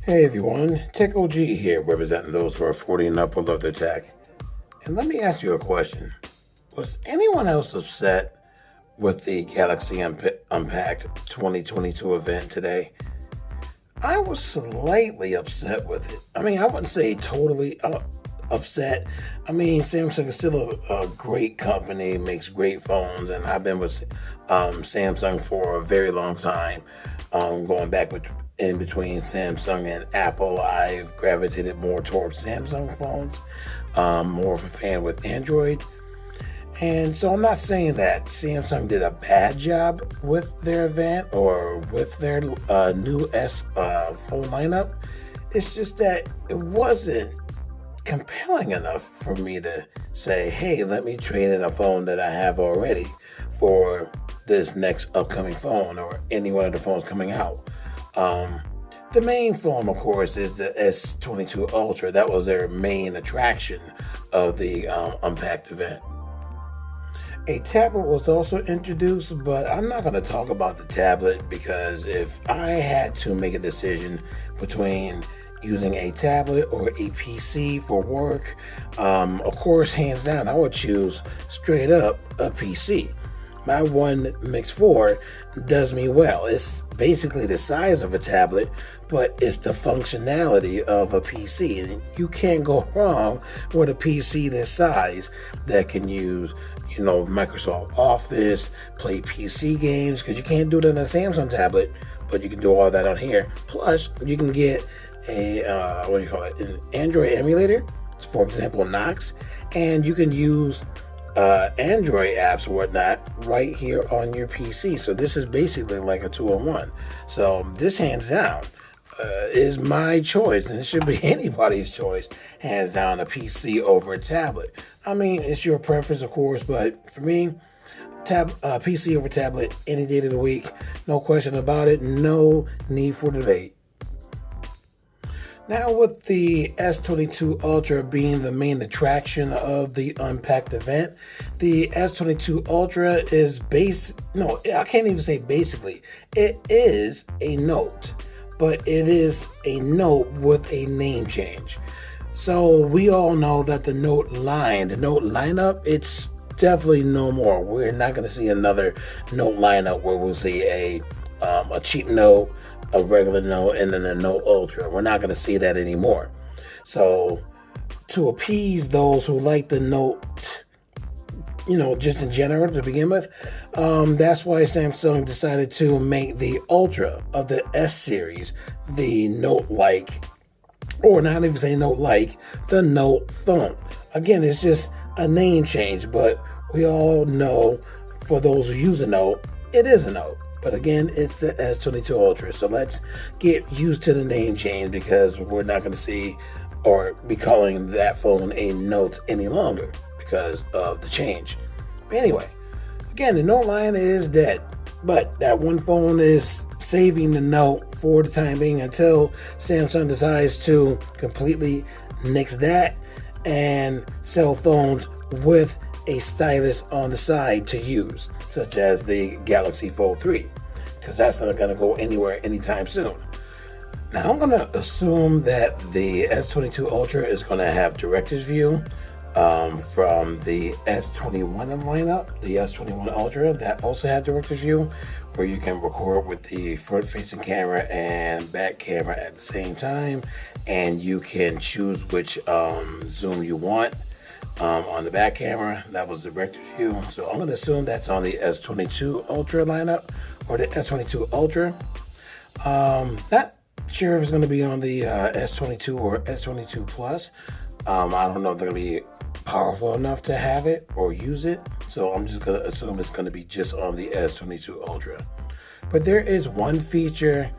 Hey everyone, Tech OG here, representing those who are 40 and up who love their tech. And let me ask you a question. Was anyone else upset with the Galaxy Unpacked 2022 event today? I was slightly upset with it. I mean, I wouldn't say totally upset. I mean, Samsung is still a great company, makes great phones, and I've been with Samsung for a very long time. Going back in between Samsung and Apple, I've gravitated more towards Samsung phones. More of a fan with Android. And so I'm not saying that Samsung did a bad job with their event or with their new S phone lineup. It's just that it wasn't compelling enough for me to say, hey, let me trade in a phone that I have already for this next upcoming phone or any one of the phones coming out. The main phone, of course, is the S22 Ultra. That was their main attraction of the Unpacked event. A tablet was also introduced, but I'm not going to talk about the tablet because if I had to make a decision between using a tablet or a PC for work, of course, hands down, I would choose straight up a PC. My one Mix 4 does me well. It's basically the size of a tablet, but it's the functionality of a PC. And you can't go wrong with a PC this size that can use, Microsoft Office, play PC games, because you can't do it on a Samsung tablet, but you can do all that on here. Plus, you can get an Android emulator, for example, Knox, and you can use Android apps or whatnot right here on your PC. So this is basically like a two-in-one. So this hands down is my choice, and it should be anybody's choice, hands down, a PC over a tablet. I mean, it's your preference, of course, but for me, PC over tablet any day of the week, no question about it, no need for debate. Now, with the S22 Ultra being the main attraction of the Unpacked event, the S22 Ultra is I can't even say basically. It is a Note, but it is a Note with a name change. So we all know that the Note lineup, it's definitely no more. We're not going to see another Note lineup where we'll see a cheap Note, a regular Note, and then a Note Ultra. We're not going to see that anymore. So to appease those who like the Note, just in general to begin with, that's why Samsung decided to make the Ultra of the S series the Note-like, or not even say Note-like, the Note phone. Again, it's just a name change, but we all know, for those who use a Note, it is a Note. But again, it's the S22 Ultra. So let's get used to the name change because we're not going to see or be calling that phone a Note any longer because of the change. But anyway, again, the Note line is dead. But that one phone is saving the Note for the time being until Samsung decides to completely nix that and sell phones with a stylus on the side to use, such as the Galaxy Fold 3, because that's not going to go anywhere anytime soon. Now I'm going to assume that the S22 Ultra is going to have director's view from the S21 lineup, the S21 Ultra that also had director's view, where you can record with the front-facing camera and back camera at the same time, and you can choose which zoom you want. On the back camera, that was the director's view. So I'm going to assume that's on the S22 Ultra lineup or the S22 Ultra. Not sure if it's going to be on the S22 or S22 Plus. I don't know if they're going to be powerful enough to have it or use it. So I'm just going to assume it's going to be just on the S22 Ultra. But there is one feature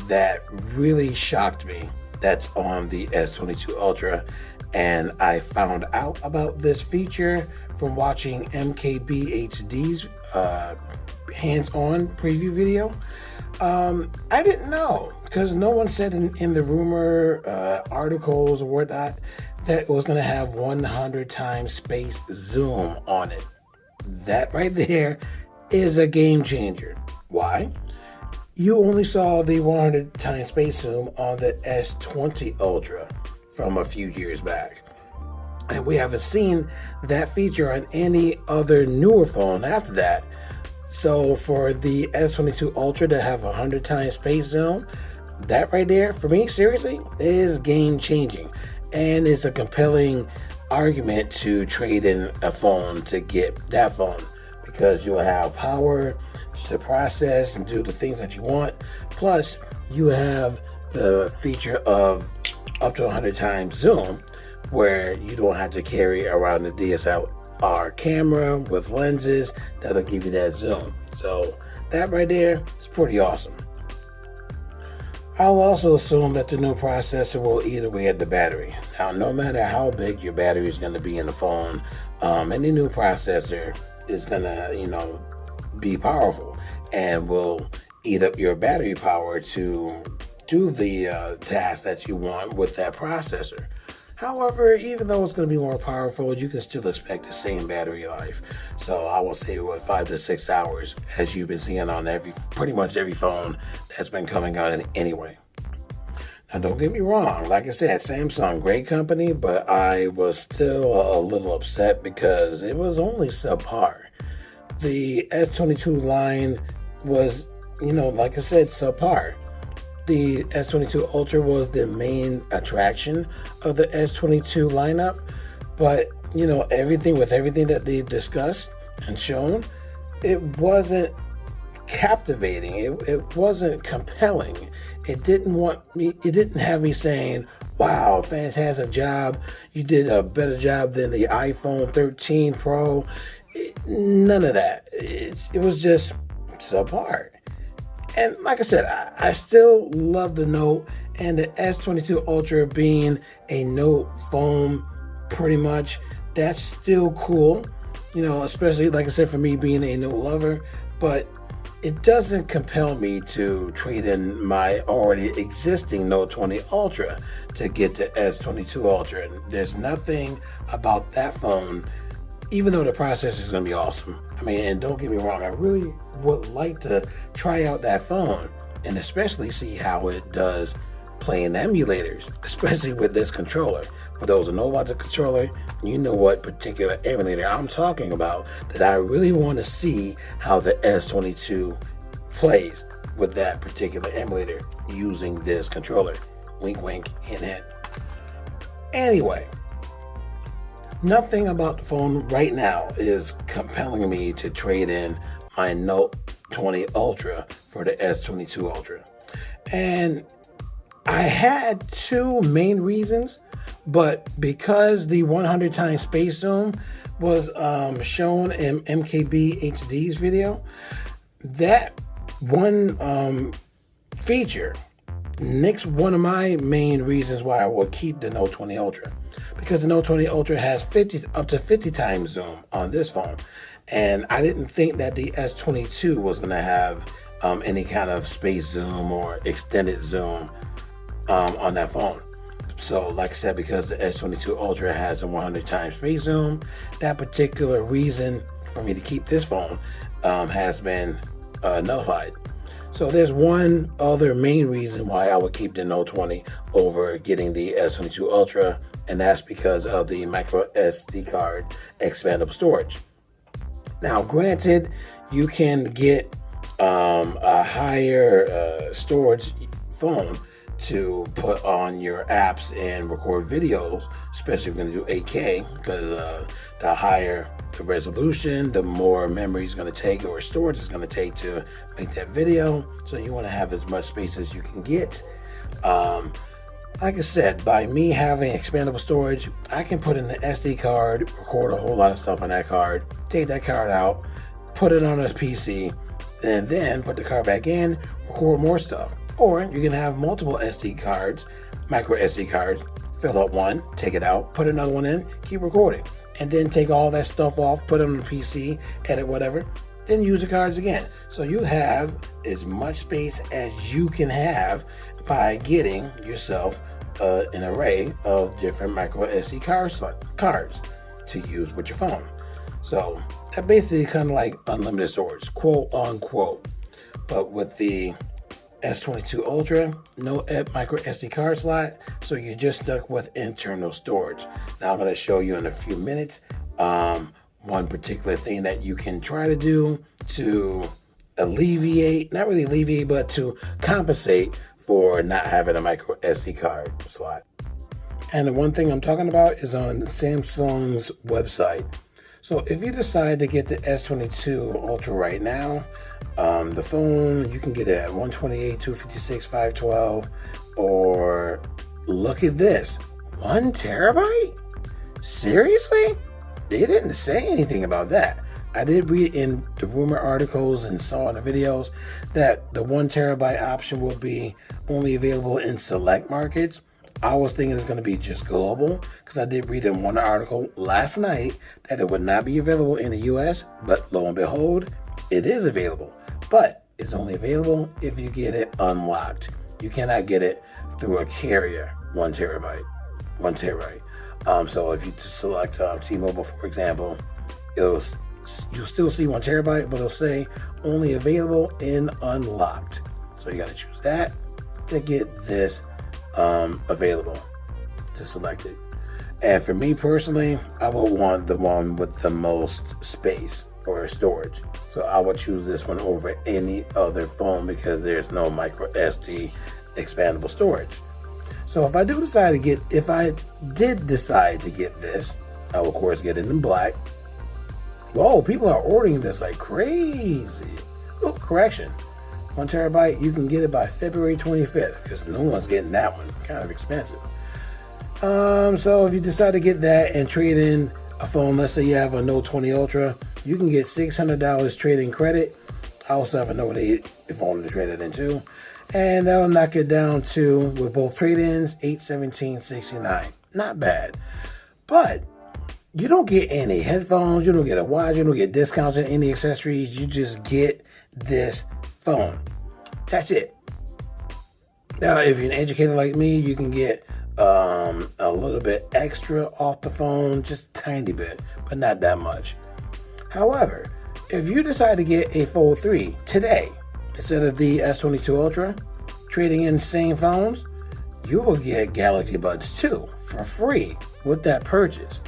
that really shocked me that's on the S22 Ultra. And I found out about this feature from watching MKBHD's hands-on preview video. I didn't know because no one said in the rumor articles or whatnot that it was going to have 100 times space zoom on it. That right there is a game changer. Why? You only saw the 100 times space zoom on the S20 Ultra from a few years back. And we haven't seen that feature on any other newer phone after that. So for the S22 Ultra to have 100 times space zoom, that right there, for me, seriously, is game changing. And it's a compelling argument to trade in a phone to get that phone, because you'll have power to process and do the things that you want. Plus, you have the feature of up to 100 times zoom, where you don't have to carry around the DSLR camera with lenses that'll give you that zoom. So that right there is pretty awesome. I'll also assume that the new processor will eat away at the battery. Now, no matter how big your battery is going to be in the phone, any new processor is going to, be powerful and will eat up your battery power to do the task that you want with that processor. However, even though it's going to be more powerful, you can still expect the same battery life. So I will say 5 to 6 hours, as you've been seeing on pretty much every phone that's been coming out anyway. Now, don't get me wrong. Like I said, Samsung, great company, but I was still a little upset because it was only subpar. The S22 line was, like I said, subpar. The S22 Ultra was the main attraction of the S22 lineup, but everything that they discussed and shown, it wasn't captivating. It wasn't compelling. It didn't have me saying, wow, fantastic job. You did a better job than the iPhone 13 Pro. None of that. It was just subpar. And like I said, I still love the Note, and the S22 Ultra being a Note phone, pretty much, that's still cool, especially, like I said, for me being a Note lover, but it doesn't compel me to trade in my already existing Note 20 Ultra to get the S22 Ultra. And there's nothing about that phone, even though the processor is going to be awesome. And don't get me wrong, I really would like to try out that phone and especially see how it does playing emulators, especially with this controller. For those who know about the controller, you know what particular emulator I'm talking about, that I really want to see how the S22 plays with that particular emulator using this controller. Wink, wink, hint, hint. Anyway, nothing about the phone right now is compelling me to trade in my Note 20 Ultra for the S22 Ultra. And I had two main reasons, but because the 100 times space zoom was shown in MKB HD's video, that one feature next one of my main reasons why I will keep the Note 20 Ultra, because the Note 20 Ultra has up to 50 times zoom on this phone, and I didn't think that the S22 was going to have any kind of space zoom or extended zoom on that phone. So like I said, because the S22 Ultra has a 100 times space zoom, that particular reason for me to keep this phone has been nullified. So there's one other main reason why I would keep the Note 20 over getting the S22 Ultra, and that's because of the micro SD card expandable storage. Now, granted, you can get a higher storage phone to put on your apps and record videos, especially if you're going to do 8K, because the higher the resolution, the more memory is going to take or storage is going to take to make that video. So you want to have as much space as you can get. Like I said, by me having expandable storage, I can put in the SD card, record a whole lot of stuff on that card, take that card out, put it on a PC, and then put the card back in, record more stuff. Or you can have multiple SD cards, micro SD cards, fill up one, take it out, put another one in, keep recording, and then take all that stuff off, put it on the PC, edit whatever, then use the cards again. So you have as much space as you can have by getting yourself an array of different micro SD cards to use with your phone. So that basically kind of like unlimited storage, quote unquote. But with the S22 Ultra, no micro SD card slot, so you're just stuck with internal storage. Now I'm going to show you in a few minutes one particular thing that you can try to do to alleviate, not really alleviate, but to compensate for not having a micro SD card slot. And the one thing I'm talking about is on Samsung's website. So if you decide to get the S22 Ultra right now, the phone, you can get it at 128, 256, 512, or look at this, 1 terabyte? Seriously? They didn't say anything about that. I did read in the rumor articles and saw in the videos that the 1 terabyte option will be only available in select markets. I was thinking it's going to be just global, because I did read in one article last night that it would not be available in the US, but lo and behold, it is available. But it's only available if you get it unlocked. You cannot get it through a carrier, 1 terabyte. So if you select T-Mobile, for example, you'll still see 1 terabyte, but it'll say only available in unlocked. So you got to choose that to get this available, to select it. And for me personally, I would want the one with the most space or storage. So I would choose this one over any other phone because there's no micro SD expandable storage. So if I did decide to get this, I will of course get it in black. Whoa, people are ordering this like crazy. Oh, correction. 1 terabyte, you can get it by February 25th because no one's getting that one. Kind of expensive. So if you decide to get that and trade in a phone, let's say you have a Note 20 Ultra, you can get $600 trade-in credit. I also have a Note 8 phone to trade it in too. And that'll knock it down to, with both trade-ins, $817.69. Not bad. But you don't get any headphones, you don't get a watch, you don't get discounts on any accessories. You just get this phone. That's it. Now, if you're an educator like me, you can get a little bit extra off the phone, just a tiny bit, but not that much. However, if you decide to get a Fold 3 today, instead of the S22 Ultra, trading in same phones, you will get Galaxy Buds 2 for free with that purchase.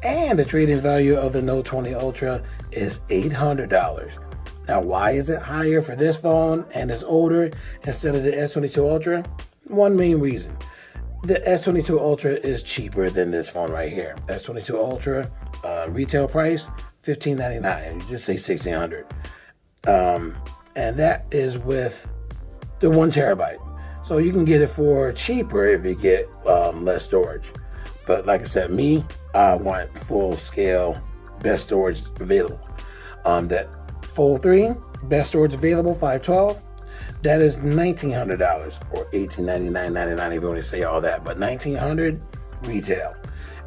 And the trade-in value of the Note 20 Ultra is $800. Now, why is it higher for this phone and it's older instead of the S22 Ultra? One main reason. The S22 Ultra is cheaper than this phone right here. S22 Ultra retail price, $1,599. You just say $1,600. And that is with the 1 terabyte. So you can get it for cheaper if you get less storage. But like I said, I want full scale, best storage available. That Fold 3, best storage available, 512. That is $1,900 or $1,899.99 if you want to say all that, but $1,900 retail.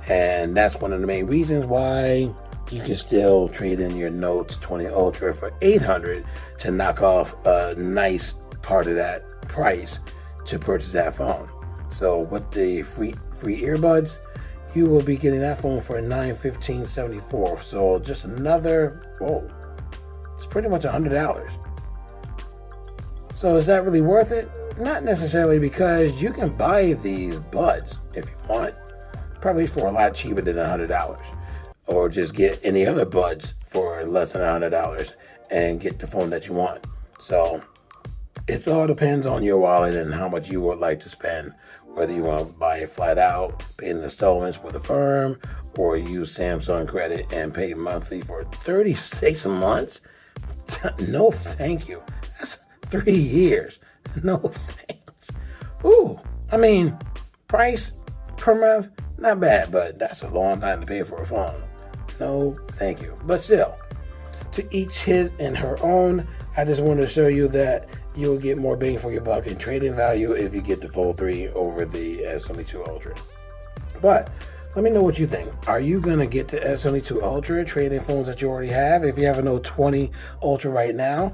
And that's one of the main reasons why you can still trade in your Note 20 Ultra for $800 to knock off a nice part of that price to purchase that phone. So with the free earbuds, you will be getting that phone for $915.74. So just another, it's pretty much $100. So is that really worth it? Not necessarily, because you can buy these buds if you want, probably for a lot cheaper than $100. Or just get any other buds for less than $100 and get the phone that you want. So it all depends on your wallet and how much you would like to spend. Whether you want to buy it flat out, pay in installments with a firm, or use Samsung credit and pay monthly for 36 months. No, thank you. That's 3 years. No thanks. Ooh, I mean, price per month, not bad, but that's a long time to pay for a phone. No, thank you. But still, to each his and her own. I just wanted to show you that you'll get more bang for your buck in trading value if you get the Fold 3 over the S22 Ultra. But let me know what you think. Are you going to get the S22 Ultra, trading phones that you already have? If you have a Note 20 Ultra right now,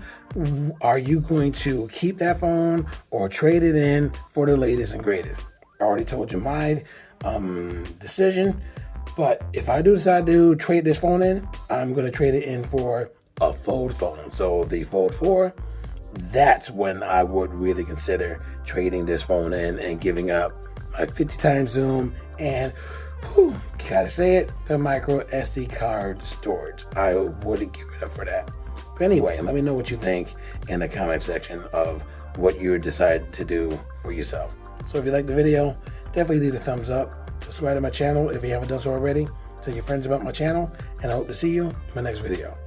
are you going to keep that phone or trade it in for the latest and greatest? I already told you my decision. But if I do decide to trade this phone in, I'm going to trade it in for a Fold phone. So the Fold 4 that's when I would really consider trading this phone in and giving up like 50 times zoom and, gotta say it, the micro SD card storage. I wouldn't give it up for that. But anyway, let me know what you think in the comment section of what you decide to do for yourself. So if you like the video, definitely leave a thumbs up. Subscribe to my channel if you haven't done so already. Tell your friends about my channel, and I hope to see you in my next video.